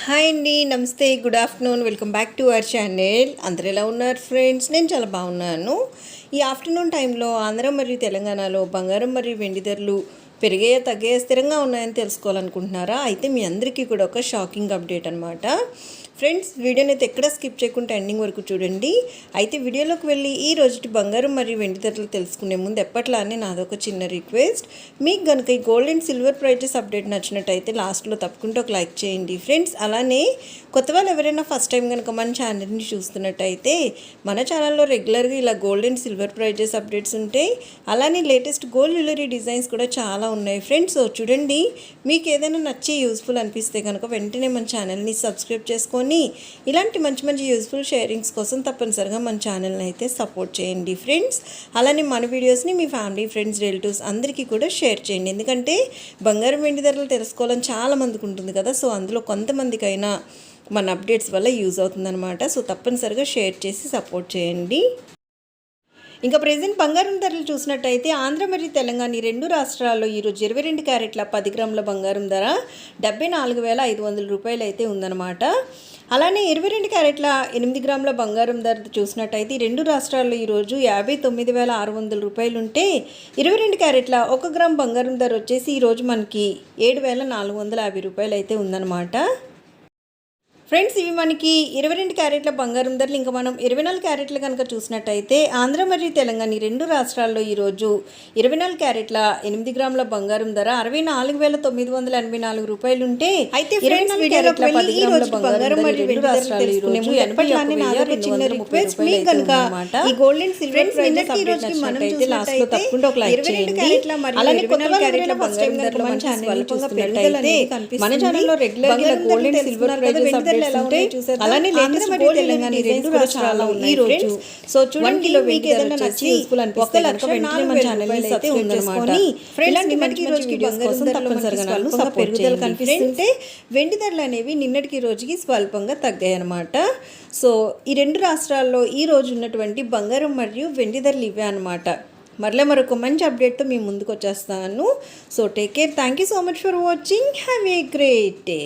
Hi అండి, నమస్తే, good afternoon. Welcome back to our channel. అందరూ ఎలా ఉన్నారు ఫ్రెండ్స్? నేను చాలా బాగున్నాను. ఈ ఆఫ్టర్నూన్ టైంలో ఆంధ్ర మరియు తెలంగాణలో బంగారం మరియు వెండి ధరలు పెరిగాయో తగ్గాయో స్థిరంగా ఉన్నాయని తెలుసుకోవాలనుకుంటున్నారా? అయితే మీ అందరికీ కూడా ఒక షాకింగ్ అప్డేట్ అనమాట ఫ్రెండ్స్. వీడియోని అయితే ఎక్కడ స్కిప్ చేయకుండా ఎండింగ్ వరకు చూడండి. అయితే వీడియోలోకి వెళ్ళి ఈ రోజు బంగారం మరియు వెండి ధరలు తెలుసుకునే ముందు ఎప్పట్లానే నాదొక చిన్న రిక్వెస్ట్. మీకు కనుక ఈ gold and silver prizes update నచ్చినట్టయితే లాస్ట్లో తప్పకుండా ఒక లైక్ చేయండి ఫ్రెండ్స్. అలానే కొత్త వాళ్ళు ఎవరైనా ఫస్ట్ టైం కనుక మన ఛానల్ని చూస్తున్నట్టయితే మన ఛానల్లో రెగ్యులర్గా ఇలా gold and silver prizes updates ఉంటాయి. అలానే లేటెస్ట్ గోల్డ్ జ్యువెలరీ డిజైన్స్ కూడా చాలా ఉన్నాయి ఫ్రెండ్స్. సో చూడండి, మీకు ఏదైనా నచ్చి యూస్ఫుల్ అనిపిస్తే కనుక వెంటనే మన ఛానల్ని సబ్స్క్రైబ్ చేసుకొని ఇలాంటి మంచి మంచి యూస్ఫుల్ షేరింగ్స్ కోసం తప్పనిసరిగా మన ఛానల్ని అయితే సపోర్ట్ చేయండి ఫ్రెండ్స్. అలానే మన వీడియోస్ని మీ ఫ్యామిలీ, ఫ్రెండ్స్, రిలేటివ్స్ అందరికీ కూడా షేర్ చేయండి. ఎందుకంటే బంగారం వెండి ధరలు తెలుసుకోవాలని చాలా మందికి ఉంటుంది కదా. సో అందులో కొంతమందికైనా మన అప్డేట్స్ వల్ల యూజ్ అవుతుందన్నమాట. సో తప్పనిసరిగా షేర్ చేసి సపోర్ట్ చేయండి. ఇంకా ప్రెజెంట్ బంగారం ధరలు చూసినట్టయితే ఆంధ్ర మరియు తెలంగాణ ఈ రెండు రాష్ట్రాల్లో ఈరోజు 22 క్యారెట్ల 10 గ్రాముల బంగారం ధర 74,500 రూపాయలు అయితే ఉందన్నమాట. అలానే 22 క్యారెట్ల 8 గ్రాముల బంగారం ధర చూసినట్టయితే ఈ రెండు రాష్ట్రాల్లో ఈరోజు 59,600 రూపాయలు ఉంటే 22 క్యారెట్ల 1 గ్రామ్ బంగారం ధర వచ్చేసి ఈరోజు మనకి 7,450 రూపాయలు అయితే ఉందన్నమాట. ఫ్రెండ్స్, ఇవి మనకి 22 క్యారెట్ల బంగారం ధరలు. ఇంకా మనం 24 క్యారెట్లు కనుక చూసినట్టయితే ఆంధ్ర మరియు తెలంగాణ ఈ రెండు రాష్ట్రాల్లో ఈరోజు 24 క్యారెట్ల 8 గ్రాముల బంగారం ధర 64,984 రూపాయలు ఉంటే అయితే ఫ్రెండ్స్ వీడియోలోకి వెళ్ళి ఈ రోజు బంగారం మరియు వెండి ధరలు తెలుసుకునే ముందు ఎప్పటిలానే నాదొక చిన్న రిక్వెస్ట్. మీకు కనుక ఈ గోల్డ్ అండ్ సిల్వర్ ప్రైజెస్ ఈ రోజుకి మనం చూసినట్టయితే తప్పకుండా ఒక లైక్ చేయండి. అలానే 24 క్యారెట్ల బంగారం ధరలు మన ఛానల్ చూస్తున్నట్టయితే మన ఛానల్లో రెగ్యులర్ గా గోల్డ్ అండ్ సిల్వర్ ప్రైజెస్ అలానే లేటెస్ట్ గోల్డ్ తెలంగాణ రెండు రాష్ట్రాల్లో ఈ రోజు. సో చూడండి, మీకు ఏదైనా నచ్చి యూస్ఫుల్ అనిపిస్తే కనుక వెంటనే మన ఛానల్ ని సబ్స్క్రైబ్ చేసుకొని ఇలాంటి మంచి రోజుకి వీడియోస్ తప్పనిసరిగా స్వల్పంగా పెరుగుదల కనిపిస్తుంటే వెండి ధరలు అనేవి నిన్నటికి రోజుకి స్వల్పంగా తగ్గాయి అన్నమాట. సో ఈ రెండు రాష్ట్రాల్లో ఈ రోజు ఉన్నటువంటి బంగారం మరియు వెండి ధరలు ఇవే అనమాట. మరొక మంచి అప్డేట్తో మీ ముందుకు వచ్చేస్తాను. So take care. Thank you so much for watching. Have a great day.